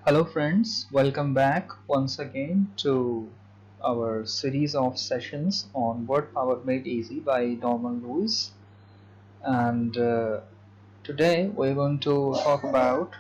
Hello friends, welcome back once again to our series of sessions on Word Power Made Easy by Norman Lewis. And today we're going to talk about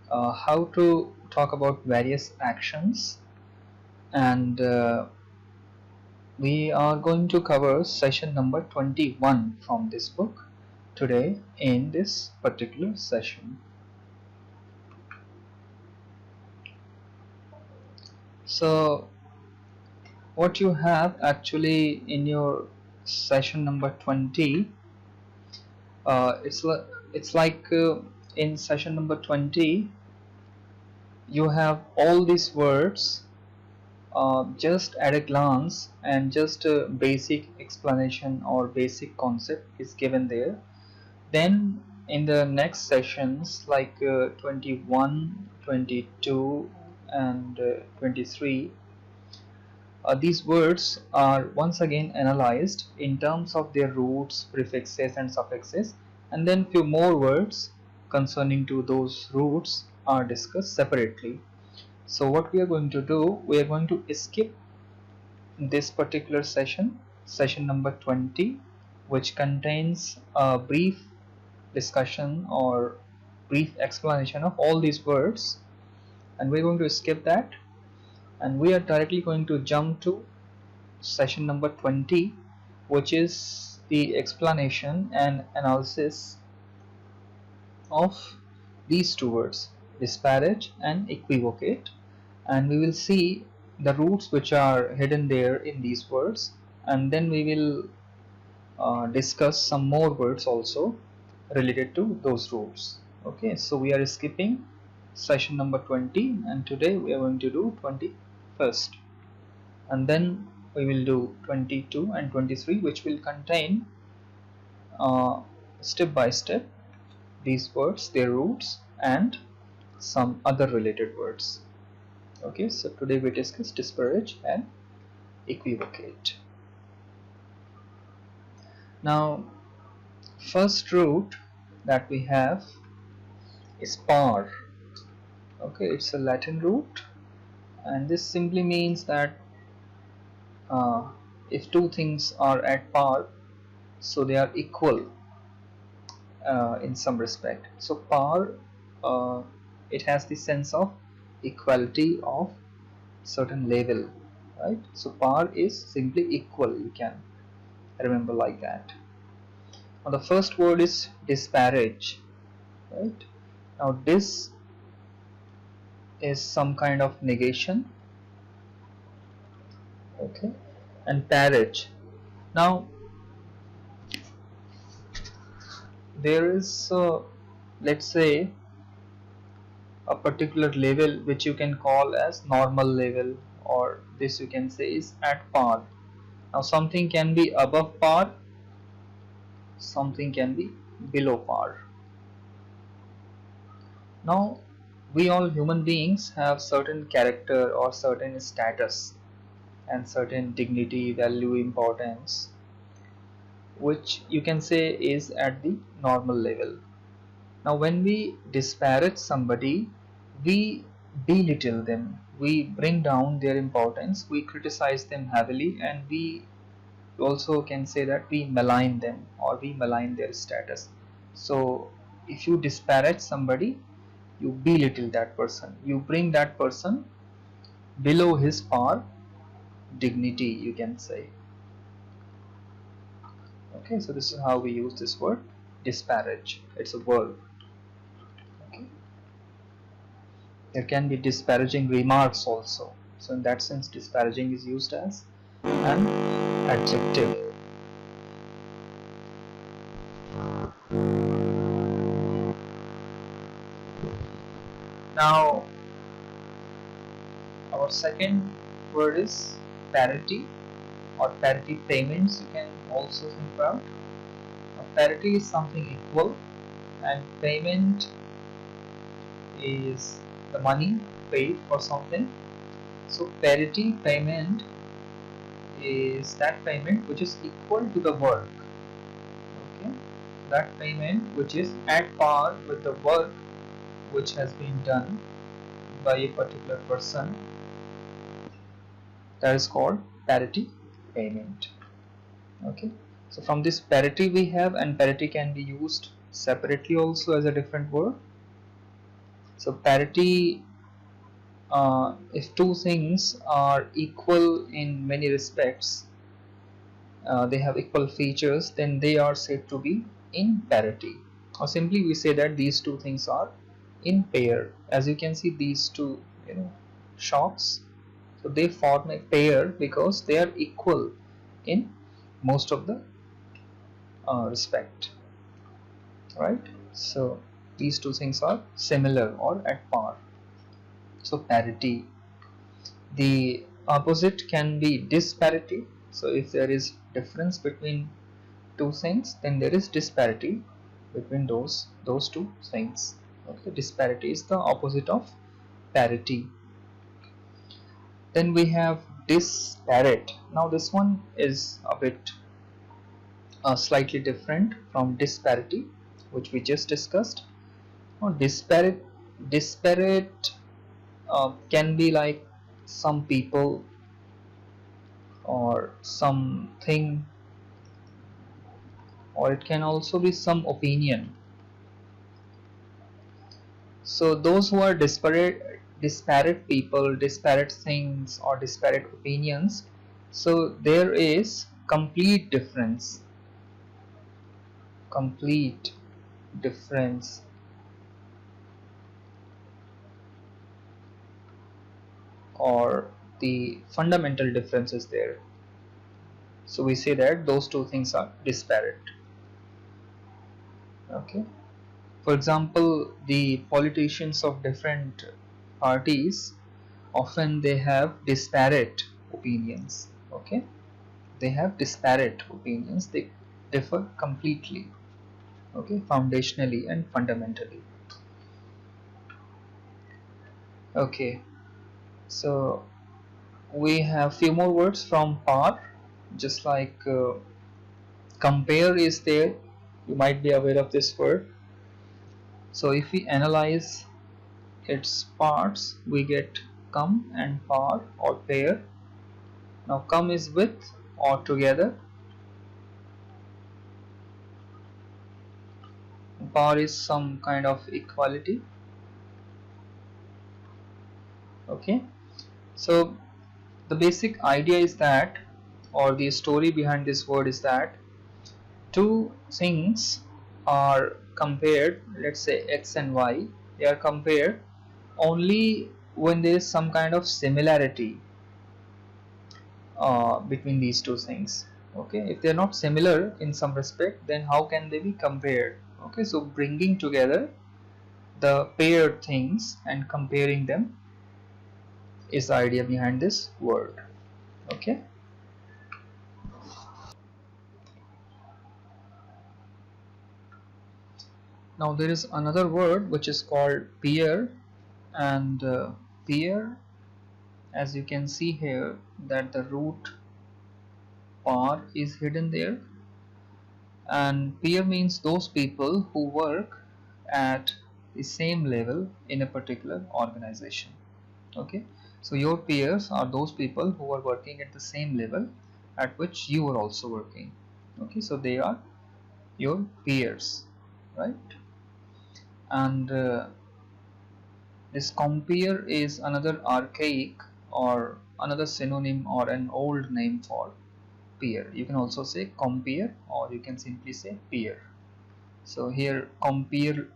how to talk about various actions, and we are going to cover session number 21 from this book today in this particular session. So what you have actually in your session number 20, it's like in session number 20 you have all these words just at a glance, and just a basic explanation or basic concept is given there. Then in the next sessions like 21, 22 and 23, these words are once again analyzed in terms of their roots, prefixes and suffixes, and then few more words concerning to those roots are discussed separately. So what we are going to do, we are going to skip this particular session number 20, which contains a brief discussion or brief explanation of all these words, and we're going to skip that, and we are directly going to jump to session number 20, which is the explanation and analysis of these two words, disparage and equivocate, and we will see the roots which are hidden there in these words, and then we will discuss some more words also related to those roots. Okay, so we are skipping session number 20, and today we are going to do 21st, and then we will do 22 and 23, which will contain step by step these words, their roots and some other related words. Okay, so today we discuss disparage and equivocate. Now first root that we have is par. Okay, it's a Latin root, and this simply means that if two things are at par, so they are equal in some respect. So par, it has the sense of equality of certain level, right? So par is simply equal, you can remember like that. Now the first word is disparage, right? Now dis is some kind of negation, okay, and parage. Now there is let's say a particular level which you can call as normal level, or this you can say is at par. Now something can be above par, something can be below par. Now we all human beings have certain character or certain status and certain dignity, value, importance, which you can say is at the normal level. Now when we disparage somebody, we belittle them, we bring down their importance, we criticize them heavily, and we also can say that we malign them or we malign their status. So if you disparage somebody, you belittle that person, you bring that person below his par dignity, you can say. Okay, so this is how we use this word disparage. It's a verb. Okay, there can be disparaging remarks also, so in that sense disparaging is used as an adjective. Now our second word is parity or parity payments, you can also think about. Now, parity is something equal, and payment is the money paid for something. So parity payment is that payment which is equal to the work. Okay, that payment which is at par with the work which has been done by a particular person, that is called parity payment. Okay, so from this parity we have, and parity can be used separately also as a different word. So parity, if two things are equal in many respects, they have equal features, then they are said to be in parity. Or simply we say that these two things are in pair. As you can see, these two, shocks, so they form a pair because they are equal in most of the respect, right? So these two things are similar or at par. So parity. The opposite can be disparity. So if there is difference between two things, then there is disparity between those two things. Okay, disparity is the opposite of parity. Then we have disparate. Now this one is a bit slightly different from disparity, which we just discussed. Now disparate can be like some people or something, or it can also be some opinion. So those who are disparate people, disparate things, or disparate opinions, so there is complete difference, complete difference, or the fundamental difference is there. So we say that those two things are disparate. Okay, for example, the politicians of different parties, often they have disparate opinions. Okay, they have disparate opinions, they differ completely, okay, foundationally and fundamentally. Okay, so we have few more words from par, just like compare is there, you might be aware of this word. So if we analyze its parts, we get come and par or pair. Now come is with or together, par is some kind of equality. Okay, so the basic idea is that, or the story behind this word is that, two things are compared, let's say x and y, they are compared only when there is some kind of similarity between these two things. Okay, if they are not similar in some respect, then how can they be compared? Okay, so bringing together the paired things and comparing them is the idea behind this word. Okay, now there is another word which is called pair, and pair, as you can see here, that the root par is hidden there, and peer means those people who work at the same level in a particular organization. Okay, so your peers are those people who are working at the same level at which you are also working. Okay, so they are your peers, right? And this compere is another archaic or another synonym or an old name for peer. You can also say compere, or you can simply say peer. So here compere,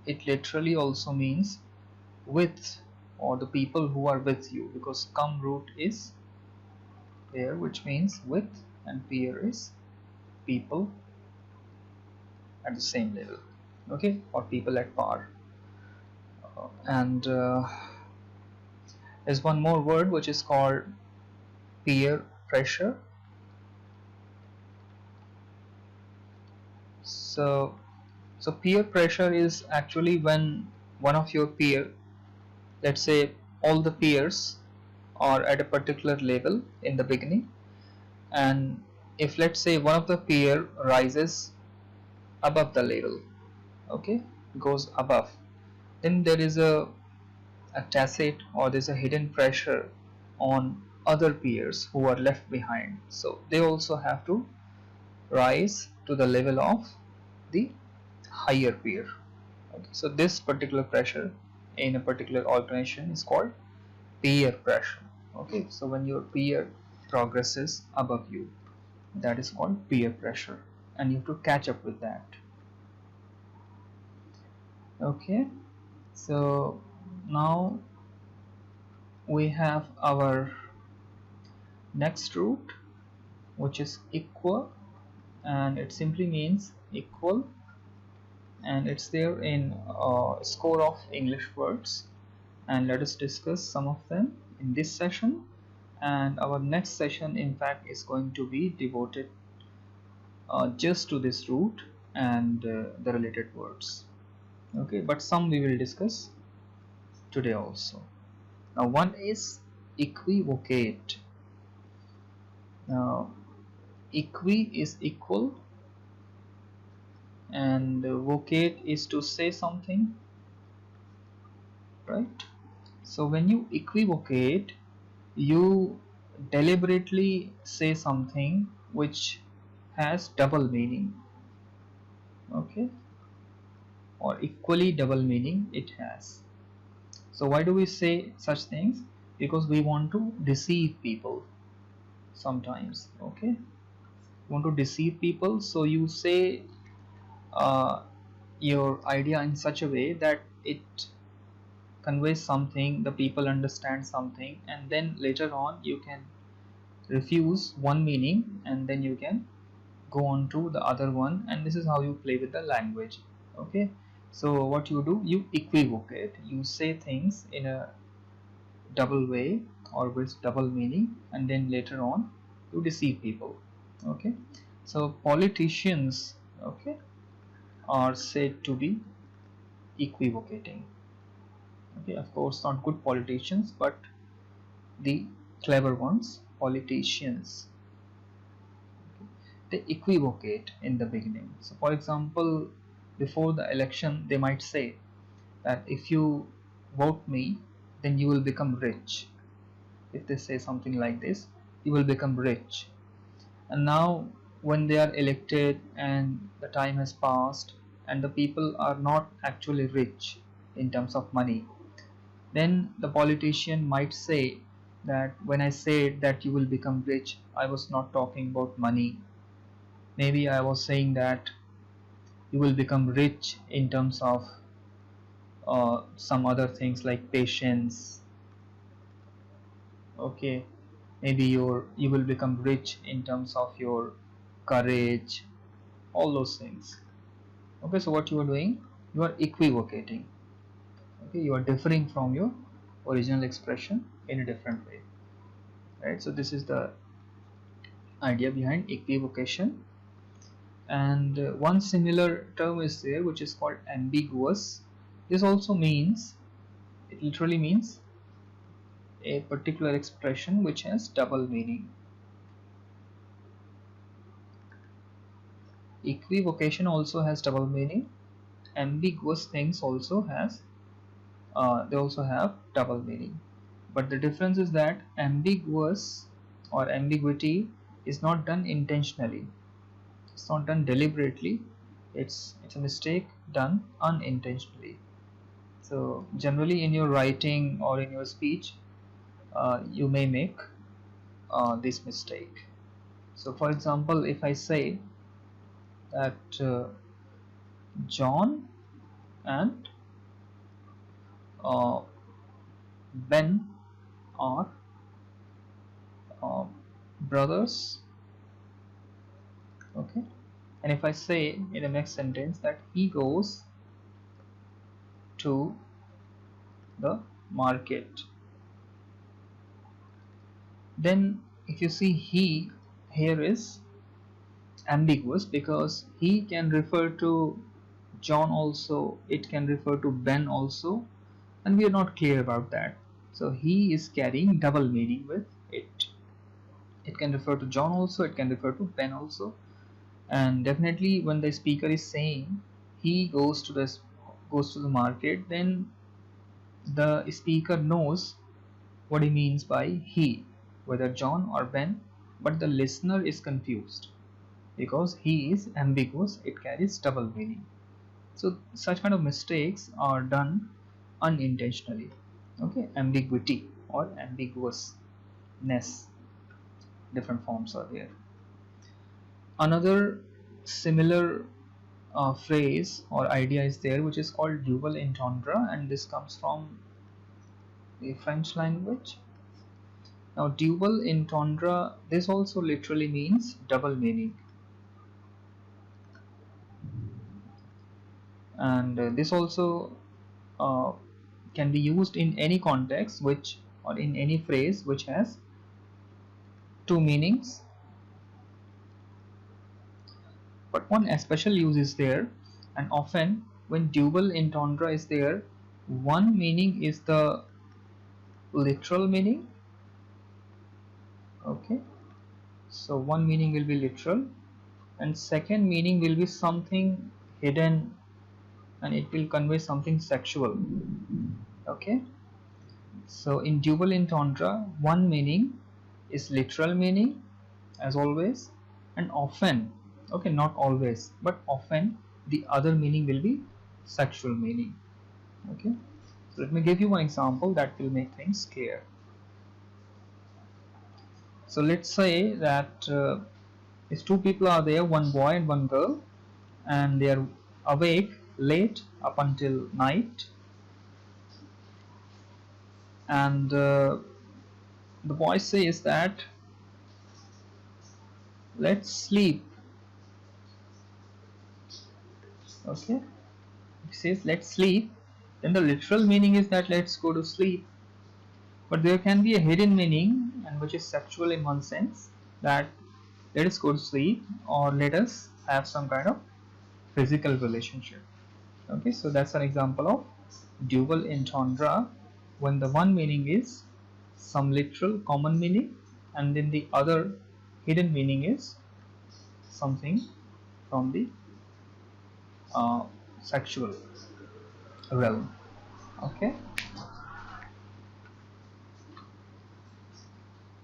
it literally also means with, or the people who are with you, because come root is there, which means with, and peer is people at the same level. Okay, or people at par. And there's one more word which is called peer pressure. So peer pressure is actually when one of your peer, let's say all the peers are at a particular level in the beginning, and if let's say one of the peer rises above the level, okay, goes above, then there is a tacit or there's a hidden pressure on other peers who are left behind, so they also have to rise to the level of the higher peer. Okay, so this particular pressure in a particular organization is called peer pressure. Okay, so when your peer progresses above you, that is called peer pressure, and you have to catch up with that. Okay, so now we have our next root, which is equal, and it simply means equal, and it's there in a score of English words, and let us discuss some of them in this session. And our next session in fact is going to be devoted just to this root and the related words. Okay, but some we will discuss today also. Now one is equivocate. Now equi is equal, and vocate is to say something, right? So when you equivocate, you deliberately say something which has double meaning, okay, or equally double meaning it has. So why do we say such things? Because we want to deceive people sometimes. Okay, you want to deceive people, so you say uh, your idea in such a way that it conveys something, the people understand something, and then later on you can refuse one meaning and then you can go on to the other one, and this is how you play with the language. Okay, so what you do, you equivocate, you say things in a double way or with double meaning, and then later on you deceive people. Okay, so politicians, okay, are said to be equivocating. Okay, of course not good politicians, but the clever ones, politicians, they equivocate in the beginning. So for example, before the election they might say that if you vote me, then you will become rich. If they say something like this, you will become rich. And now when they are elected and the time has passed and the people are not actually rich in terms of money, then the politician might say that when I said that you will become rich, I was not talking about money. Maybe I was saying that you will become rich in terms of some other things like patience. Okay, maybe you will become rich in terms of your courage, all those things. Okay, so what you are doing, you are equivocating. Okay, you are differing from your original expression in a different way, right? So this is the idea behind equivocation. And one similar term is there which is called ambiguous. This also means, it literally means a particular expression which has double meaning. Equivocation also has double meaning. Ambiguous things also has they also have double meaning. But the difference is that ambiguous or ambiguity is not done intentionally. It's not done deliberately. It's a mistake done unintentionally. So generally in your writing or in your speech, you may make this mistake. So for example, if I say that John and uh, Ben are uh, brothers, okay, and if I say in the next sentence that he goes to the market, then if you see, he here is ambiguous because he can refer to John also, it can refer to Ben also, and we are not clear about that. So he is carrying double meaning with it. It can refer to John also, it can refer to Ben also, and definitely when the speaker is saying he goes to the goes to the market, then the speaker knows what he means by he, whether John or Ben, but the listener is confused because he is ambiguous, it carries double meaning. So such kind of mistakes are done unintentionally. Okay, ambiguity or ambiguousness, different forms are there. Another similar phrase or idea is there, which is called double entendre, and this comes from the French language. Now double entendre, this also literally means double meaning, and this also uh, can be used in any context which, or in any phrase which has two meanings. But one special use is there, and often when double entendre is there, one meaning is the literal meaning. Okay, so one meaning will be literal and second meaning will be something hidden, and it will convey something sexual. Okay, so in double entendre, one meaning is literal meaning as always, and often, okay, not always but often, the other meaning will be sexual meaning. Okay, so let me give you one example that will make things clear. So let's say that these two people are there, one boy and one girl, and they are awake late up until night, and the boy says that let's sleep. Okay, he says let's sleep, then the literal meaning is that let's go to sleep, but there can be a hidden meaning, and which is sexual in one sense, that let us go to sleep or let us have some kind of physical relationship. Okay, so that's an example of double entendre, when the one meaning is some literal common meaning and then the other hidden meaning is something from the sexual realm. Okay,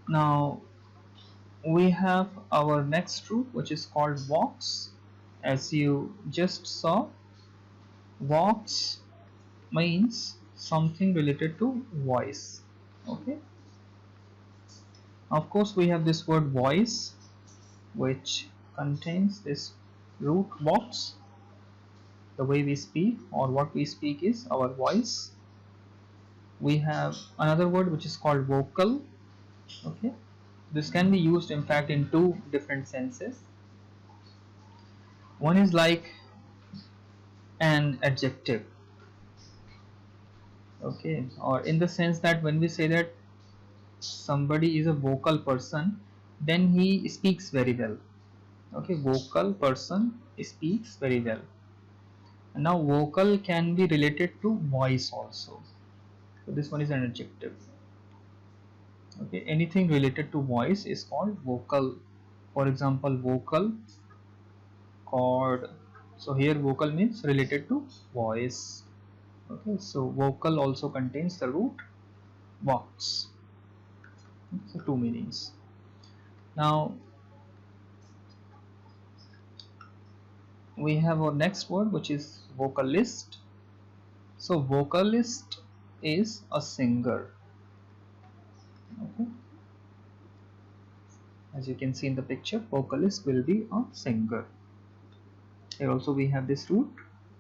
now we have our next root, which is called vox. As you just saw, vox means something related to voice. Okay, of course we have this word voice, which contains this root vox. The way we speak or what we speak is our voice. We have another word which is called vocal. Okay, this can be used in fact in two different senses. One is like an adjective, okay, or in the sense that when we say that somebody is a vocal person, then he speaks very well. Okay, vocal person speaks very well. And now vocal can be related to voice also, so this one is an adjective. Okay, anything related to voice is called vocal. For example, vocal cord. So here vocal means related to voice. Okay, so vocal also contains the root vox. So two meanings. Now we have our next word, which is vocalist. So vocalist is a singer. Okay, as you can see in the picture, vocalist will be a singer. Here also we have this root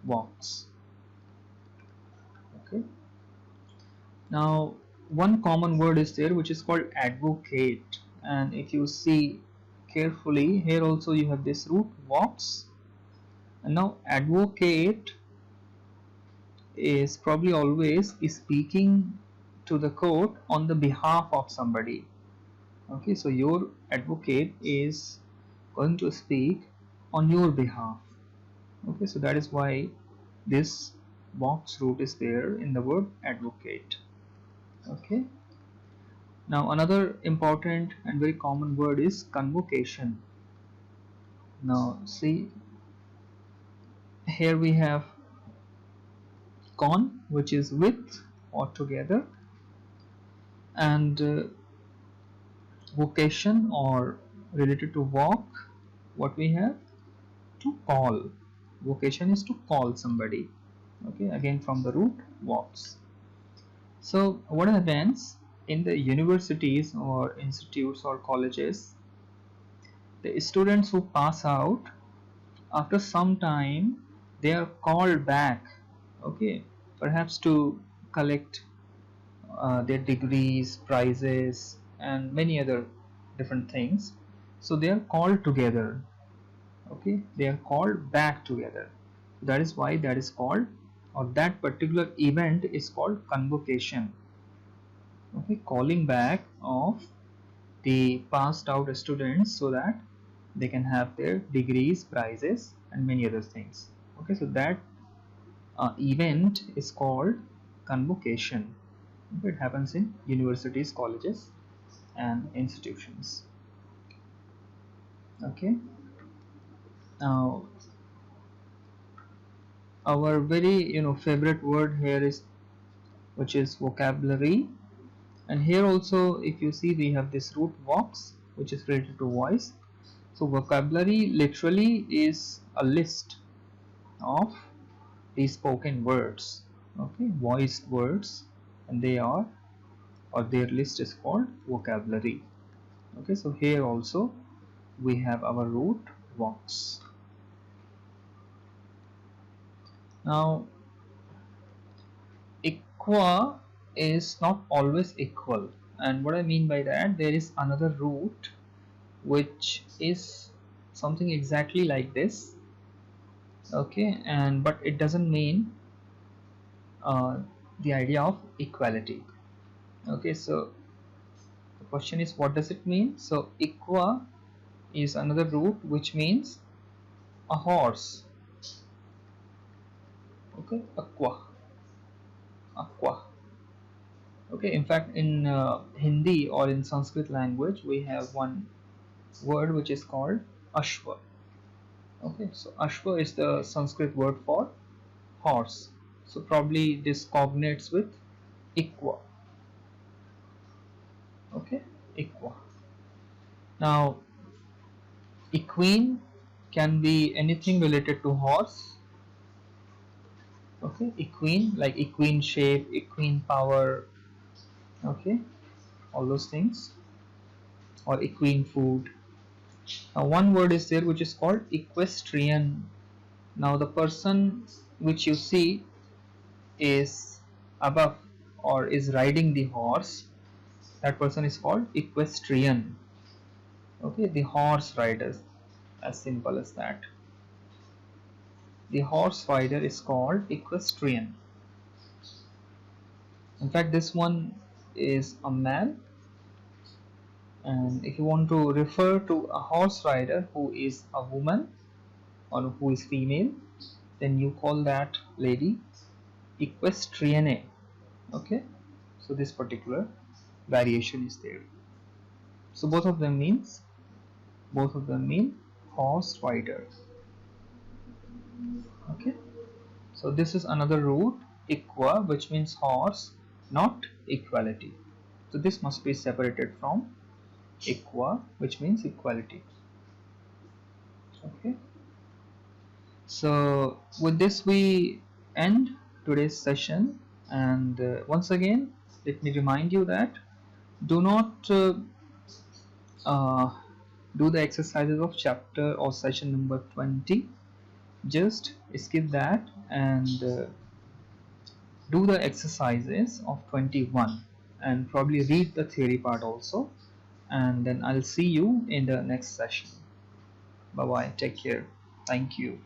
vox. Okay, now one common word is there which is called advocate, and if you see carefully, here also you have this root vox, and now advocate is probably always speaking to the court on the behalf of somebody. Okay, so your advocate is going to speak on your behalf. Okay, so that is why this vox root is there in the word advocate. Okay, now another important and very common word is convocation. Now see, here we have con, which is with or together, and vocation or related to walk, what we have? To call. Vocation is to call somebody. Okay, again from the root walks. So what happens in the universities or institutes or colleges? The students who pass out, after some time they are called back, okay, perhaps to collect their degrees, prizes, and many other different things. So they are called together, okay, they are called back together. That is why that is called, or that particular event is called convocation. Okay, calling back of the passed out students so that they can have their degrees, prizes, and many other things. Okay, so that event is called convocation. Okay, it happens in universities, colleges, and institutions. Okay, now our very favorite word here is, which is vocabulary. And here also, if you see, we have this root vox, which is related to voice. So vocabulary literally is a list of the spoken words, okay, voiced words, and they are, or their list is called vocabulary. Okay, so here also we have our root vox. Now equa is not always equal, and what I mean by that, there is another root which is something exactly like this, okay, and but it doesn't mean the idea of equality. Okay, so the question is, what does it mean? So equa is another root which means a horse. Okay, aqua, aqua. Okay, in fact in Hindi or in Sanskrit language we have one word which is called ashva. Okay, so ashva is the Sanskrit word for horse, so probably this cognates with equa. Okay, equa. Now equine can be anything related to horse. Okay, equine, like equine shape, equine power, okay, all those things, or equine food. Now one word is there which is called equestrian. Now the person which you see is above or is riding the horse, that person is called equestrian. Okay, the horse riders, as simple as that. The horse rider is called equestrian. In fact, this one is a man, and if you want to refer to a horse rider who is a woman or who is female, then you call that lady equestrienne. Okay, so this particular variation is there. So both of them mean horse rider. Okay, so this is another root, equa, which means horse, not equality. So this must be separated from equa, which means equality. Okay, so with this we end today's session, and once again let me remind you that do not do the exercises of chapter or session number 20. Just skip that and do the exercises of 21 and probably read the theory part also, and then I'll see you in the next session. Bye bye, take care, thank you.